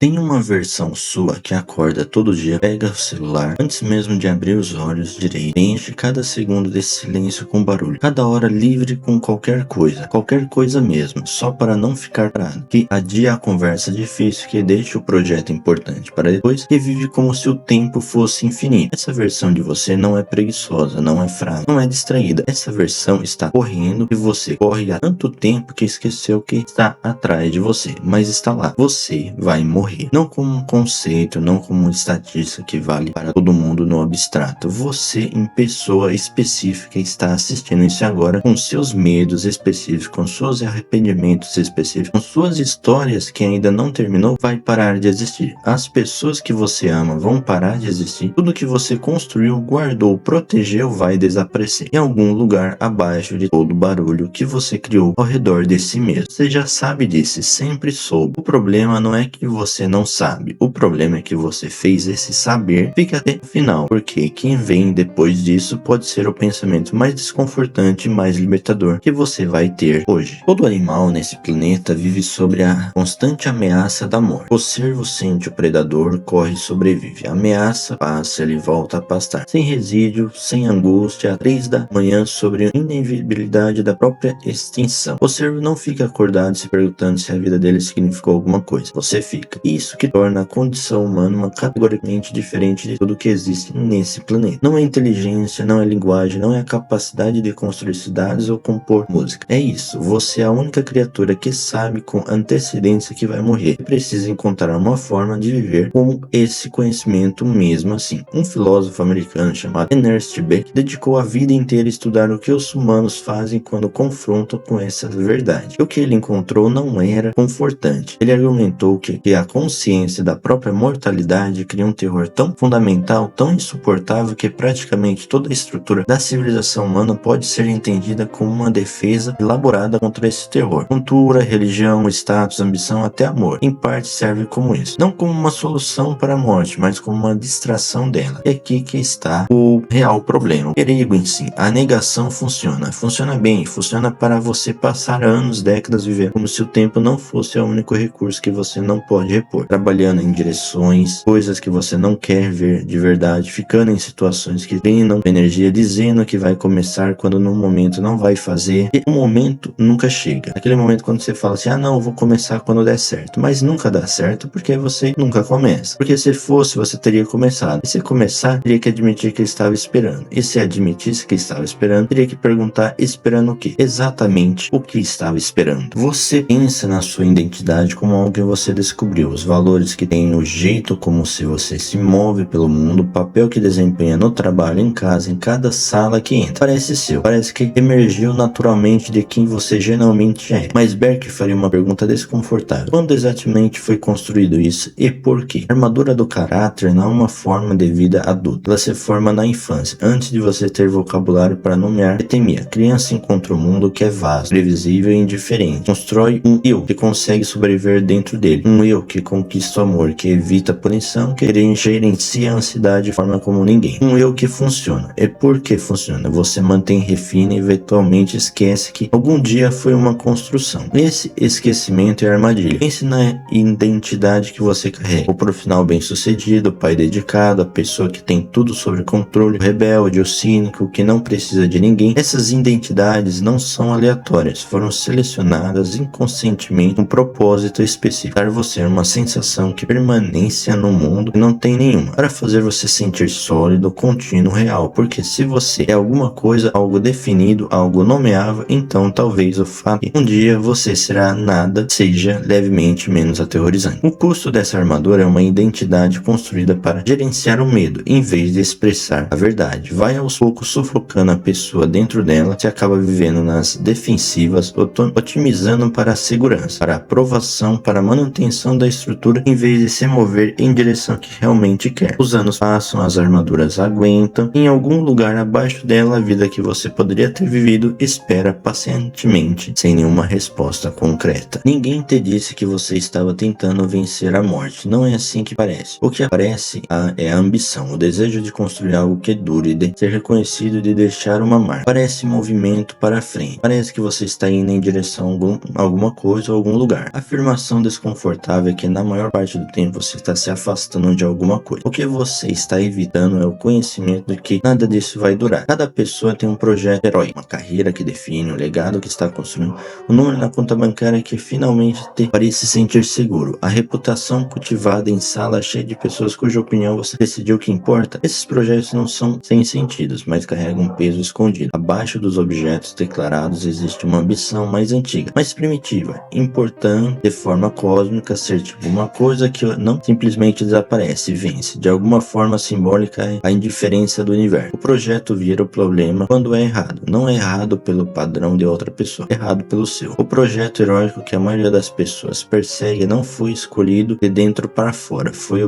Tem uma versão sua que acorda todo dia, pega o celular, antes mesmo de abrir os olhos direito, enche cada segundo desse silêncio com barulho, cada hora livre com qualquer coisa mesmo, só para não ficar parado, que adia a conversa difícil, que deixa o projeto importante para depois, que vive como se o tempo fosse infinito. Essa versão de você não é preguiçosa, não é fraca, não é distraída. Essa versão está correndo e você corre há tanto tempo que esqueceu que está atrás de você, mas está lá. Você vai morrer. Não como um conceito, não como uma estatística que vale para todo mundo no abstrato. Você, em pessoa específica, está assistindo isso agora, com seus medos específicos, com seus arrependimentos específicos, com suas histórias que ainda não terminou, vai parar de existir. As pessoas que você ama vão parar de existir. Tudo que você construiu, guardou, protegeu, vai desaparecer em algum lugar abaixo de todo o barulho que você criou ao redor de si mesmo. Você já sabe disso, sempre soube. O problema não é que você não sabe, o problema é que você fez esse saber fica até o final, porque quem vem depois disso pode ser o pensamento mais desconfortante e mais libertador que você vai ter hoje. Todo animal nesse planeta vive sobre a constante ameaça da morte. O cervo sente o predador, corre e sobrevive. A ameaça passa, ele volta a pastar, sem resíduo, sem angústia, às 3 da manhã, sobre a inevitabilidade da própria extinção. O cervo não fica acordado se perguntando se a vida dele significou alguma coisa. Você fica. Isso que torna a condição humana uma categoricamente diferente de tudo que existe nesse planeta. Não é inteligência, não é linguagem, não é a capacidade de construir cidades ou compor música. É isso. Você é a única criatura que sabe com antecedência que vai morrer e precisa encontrar uma forma de viver com esse conhecimento mesmo assim. Um filósofo americano chamado Ernest Beck dedicou a vida inteira a estudar o que os humanos fazem quando confrontam com essa verdade. O que ele encontrou não era confortante. Ele argumentou que a consciência da própria mortalidade cria um terror tão fundamental, tão insuportável, que praticamente toda a estrutura da civilização humana pode ser entendida como uma defesa elaborada contra esse terror. Cultura, religião, status, ambição, até amor, em parte serve como isso. Não como uma solução para a morte, mas como uma distração dela. É aqui que está o real problema. O perigo em si. A negação funciona. Funciona bem. Funciona para você passar anos, décadas vivendo como se o tempo não fosse o único recurso que você não pode repor, trabalhando em direções, coisas que você não quer ver de verdade, ficando em situações que drenam energia, dizendo que vai começar quando no momento não vai fazer, e o momento nunca chega. Aquele momento quando você fala assim, não, eu vou começar quando der certo, mas nunca dá certo porque você nunca começa, porque se fosse você teria começado, e se começar, teria que admitir que estava esperando, e se admitisse que estava esperando, teria que perguntar, esperando o quê? Exatamente o que estava esperando. Você pensa na sua identidade como algo que você descobriu, os valores que tem no jeito como se você se move pelo mundo, o papel que desempenha no trabalho, em casa, em cada sala que entra. Parece seu, parece que emergiu naturalmente de quem você geralmente é. Mas Beck faria uma pergunta desconfortável. Quando exatamente foi construído isso e por quê? A armadura do caráter não é uma forma de vida adulta. Ela se forma na infância, antes de você ter vocabulário para nomear e temer. A criança encontra um mundo que é vasto, previsível e indiferente. Constrói um eu que consegue sobreviver dentro dele. Um eu que conquista o amor, que evita a punição, que gerencia a ansiedade de forma como ninguém. Um eu que funciona. E por que funciona? Você mantém, refina e eventualmente esquece que algum dia foi uma construção. Esse esquecimento é a armadilha. Pense na identidade que você carrega. O profissional bem-sucedido, o pai dedicado, a pessoa que tem tudo sob controle, o rebelde, o cínico, que não precisa de ninguém. Essas identidades não são aleatórias, foram selecionadas inconscientemente com um propósito específico, dar você uma sensação de permanência no mundo que não tem nenhuma, para fazer você sentir sólido, contínuo, real, porque se você é alguma coisa, algo definido, algo nomeável, então talvez o fato que um dia você será nada seja levemente menos aterrorizante. O custo dessa armadura é uma identidade construída para gerenciar o medo, em vez de expressar a verdade. Vai aos poucos sufocando a pessoa dentro dela, se acaba vivendo nas defensivas, otimizando para a segurança, para a aprovação, para a manutenção da estrutura, em vez de se mover em direção que realmente quer. Os anos passam, as armaduras aguentam, em algum lugar abaixo dela a vida que você poderia ter vivido espera pacientemente, sem nenhuma resposta concreta. Ninguém te disse que você estava tentando vencer a morte, não é assim que parece. O que aparece é a ambição, o desejo de construir algo que dure, de ser reconhecido e de deixar uma marca. Parece movimento para frente, parece que você está indo em direção a alguma coisa ou algum lugar. A afirmação desconfortável é que na maior parte do tempo você está se afastando de alguma coisa. O que você está evitando é o conhecimento de que nada disso vai durar. Cada pessoa tem um projeto herói, uma carreira que define, um legado que está construindo, um número na conta bancária que finalmente te faria se sentir seguro, a reputação cultivada em sala cheia de pessoas cuja opinião você decidiu que importa. Esses projetos não são sem sentidos, mas carregam um peso escondido. Abaixo dos objetos declarados existe uma ambição mais antiga, mais primitiva, importante de forma cósmica, ser tipo uma coisa que não simplesmente desaparece e vence. De alguma forma simbólica, a indiferença do universo. O projeto vira o problema quando é errado. Não é errado pelo padrão de outra pessoa, é errado pelo seu. O projeto heróico que a maioria das pessoas persegue não foi escolhido de dentro para fora, foi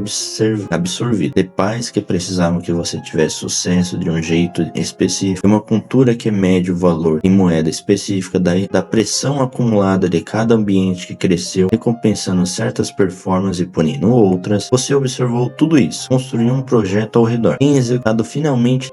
absorvido. De pais que precisavam que você tivesse sucesso de um jeito específico, uma cultura que mede o valor em moeda específica, da pressão acumulada de cada ambiente que cresceu, recompensando certas performances e punindo outras. Você observou tudo isso, construiu um projeto ao redor, tem executado fielmente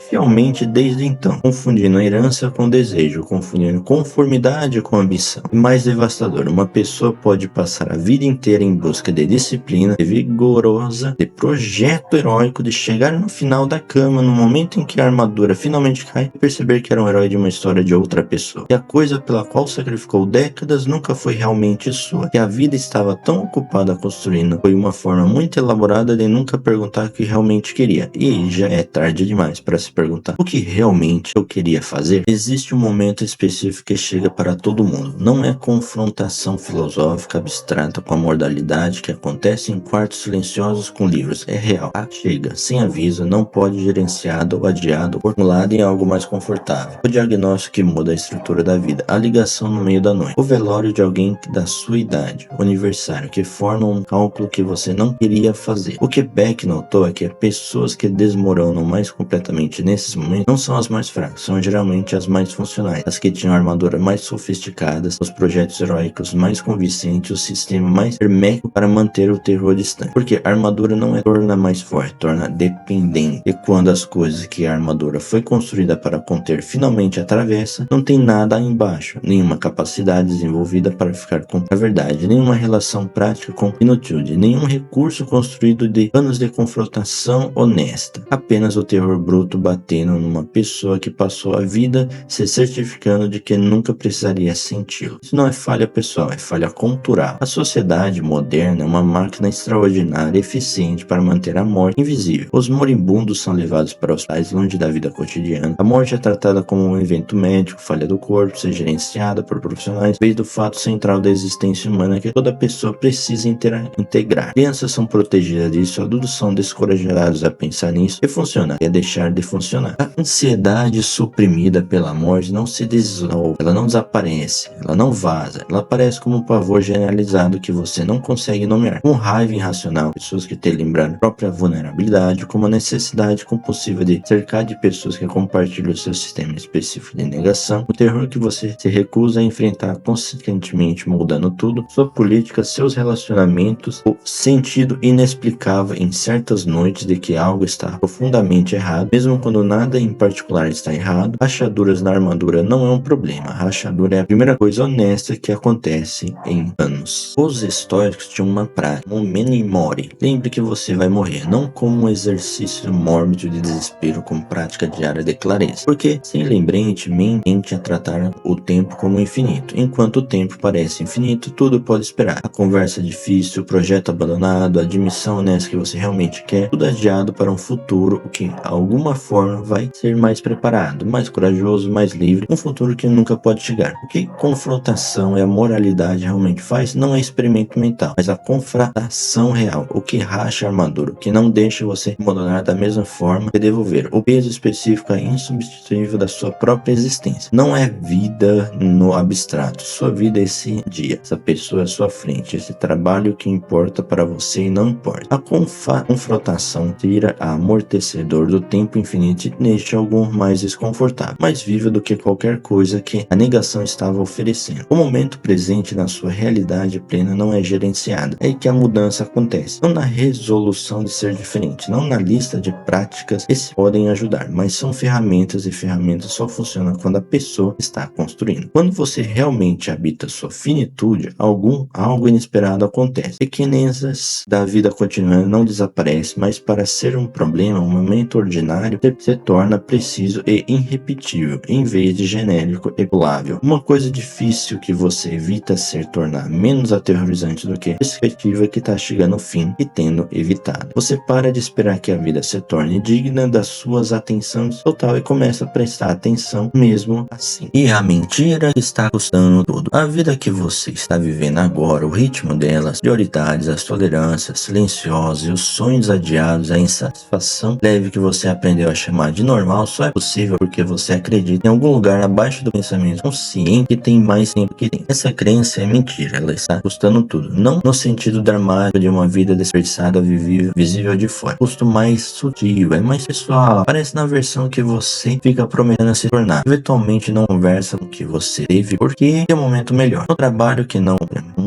desde então, confundindo a herança com desejo, confundindo conformidade com ambição. E mais devastador, uma pessoa pode passar a vida inteira em busca de disciplina, de vigorosa, de projeto heróico, de chegar no final da cama, no momento em que a armadura finalmente cai, e perceber que era um herói de uma história de outra pessoa. E a coisa pela qual sacrificou décadas nunca foi realmente sua. Que a vida estava tão ocupada construindo foi uma forma muito elaborada de nunca perguntar o que realmente queria. E já é tarde demais para se perguntar o que realmente eu queria fazer. Existe um momento específico que chega para todo mundo. Não é confrontação filosófica abstrata com a modalidade que acontece em quartos silenciosos com livros. É real. Chega, sem aviso, não pode gerenciado ou adiado, formulado em algo mais confortável. O diagnóstico que muda a estrutura da vida. A ligação no meio da noite. O velório de alguém da sua idade. O aniversário que forma um cálculo que você não queria fazer. O que Beck notou é que as pessoas que desmoronam mais completamente nesses momentos não são as mais fracas, são geralmente as mais funcionais, as que tinham armaduras mais sofisticadas, os projetos heróicos mais convincentes, o sistema mais hermético para manter o terror distante. Porque a armadura não é torna mais forte, torna dependente. E quando as coisas que a armadura foi construída para conter finalmente atravessa, não tem nada aí embaixo, nenhuma capacidade desenvolvida para ficar com a verdade, nenhuma relação prática com inútilde, nenhum recurso construído de anos de confrontação honesta, apenas o terror bruto batendo numa pessoa que passou a vida se certificando de que nunca precisaria senti-lo. Isso não é falha pessoal, é falha cultural. A sociedade moderna é uma máquina extraordinária e eficiente para manter a morte invisível. Os moribundos são levados para os hospitais longe da vida cotidiana. A morte é tratada como um evento médico, falha do corpo, ser gerenciada por profissionais, em vez do fato central da existência humana que toda pessoa precisa integrar. Crianças são protegidas disso, adultos são descorajados a pensar nisso e funciona, é deixar de funcionar. A ansiedade suprimida pela morte não se dissolve, ela não desaparece, ela não vaza, ela aparece como um pavor generalizado que você não consegue nomear, com raiva irracional, pessoas que te lembraram a própria vulnerabilidade, como a necessidade compulsiva de cercar de pessoas que compartilham o seu sistema específico de negação, o terror que você se recusa a enfrentar consistentemente moldando tudo, sua política, seus relacionamentos, o sentido inexplicável em certas noites de que algo está profundamente errado, mesmo quando nada em particular está errado. Rachaduras na armadura não é um problema, a rachadura é a primeira coisa honesta que acontece em anos. Os estoicos tinham uma prática, um meni mori. Lembre que você vai morrer, não como um exercício mórbido de desespero com prática diária de clareza, porque sem lembrete mente a tratar o tempo como infinito. Enquanto o tempo parece infinito, tudo pode esperar. A conversa difícil, o projeto abandonado, a admissão honesta que você realmente quer, tudo adiado para um futuro que, de alguma forma, vai ser mais preparado, mais corajoso, mais livre, um futuro que nunca pode chegar. O que confrontação e a moralidade realmente faz não é experimento mental, mas a confrontação real, o que racha a armadura, o que não deixa você abandonar da mesma forma e devolver o peso específico é insubstituível da sua própria existência. Não é vida no abstrato, sua vida é esse dia, essa pessoa à sua frente, esse trabalho que importa para você e não importa. A confrontação tira a amortecedor do tempo infinito e deixa algo mais desconfortável, mais vivo do que qualquer coisa que a negação estava oferecendo. O momento presente na sua realidade plena não é gerenciado, é aí que a mudança acontece, não na resolução de ser diferente, não na lista de práticas que se podem ajudar, mas são ferramentas e ferramentas só funcionam quando a pessoa está construindo. Quando você realmente habita sua finitude, algo inesperado acontece. acontece. Pequenezas da vida cotidiana não desaparecem, mas para ser um problema, um momento ordinário se torna preciso e irrepetível, em vez de genérico e pulável. Uma coisa difícil que você evita se tornar menos aterrorizante do que a perspectiva que está chegando ao fim e tendo evitado. Você para de esperar que a vida se torne digna das suas atenções total e começa a prestar atenção mesmo assim. E a mentira está custando tudo. A vida que você está vivendo agora, o ritmo dela, as prioridades, as tolerâncias silenciosas e os sonhos adiados, a insatisfação leve que você aprendeu a chamar de normal só é possível porque você acredita em algum lugar abaixo do pensamento consciente que tem mais tempo que tem. Essa crença é mentira, ela está custando tudo, não no sentido dramático de uma vida desperdiçada visível de fora. Custo mais sutil, é mais pessoal, aparece na versão que você fica prometendo se tornar. Eventualmente não conversa com o que você teve porque é um momento melhor. No trabalho que não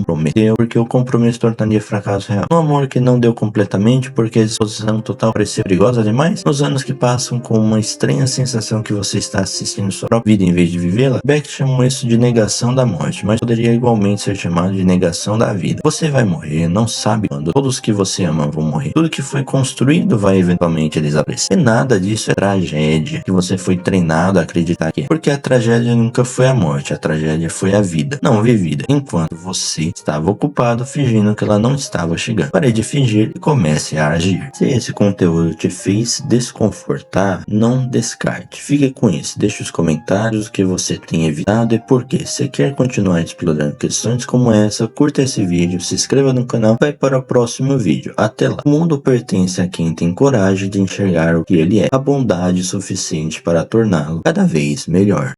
prometeu porque o compromisso tornaria fracasso real. No amor que não deu completamente porque a disposição total parecia perigosa demais. Nos anos que passam com uma estranha sensação que você está assistindo sua própria vida em vez de vivê-la. Beck chamou isso de negação da morte, mas poderia igualmente ser chamado de negação da vida. Você vai morrer, não sabe quando. Todos que você ama vão morrer. Tudo que foi construído vai eventualmente desaparecer. E nada disso é tragédia que você foi treinado a acreditar que é. Porque a tragédia nunca foi a morte, a tragédia foi a vida, não vivida, enquanto você estava ocupado fingindo que ela não estava chegando. Pare de fingir e comece a agir. Se esse conteúdo te fez desconfortar, não descarte. Fique com isso. Deixe os comentários o que você tem evitado e por quê. Se quer continuar explorando questões como essa, curta esse vídeo, se inscreva no canal e vai para o próximo vídeo. Até lá. O mundo pertence a quem tem coragem de enxergar o que ele é, a bondade suficiente para torná-lo cada vez melhor.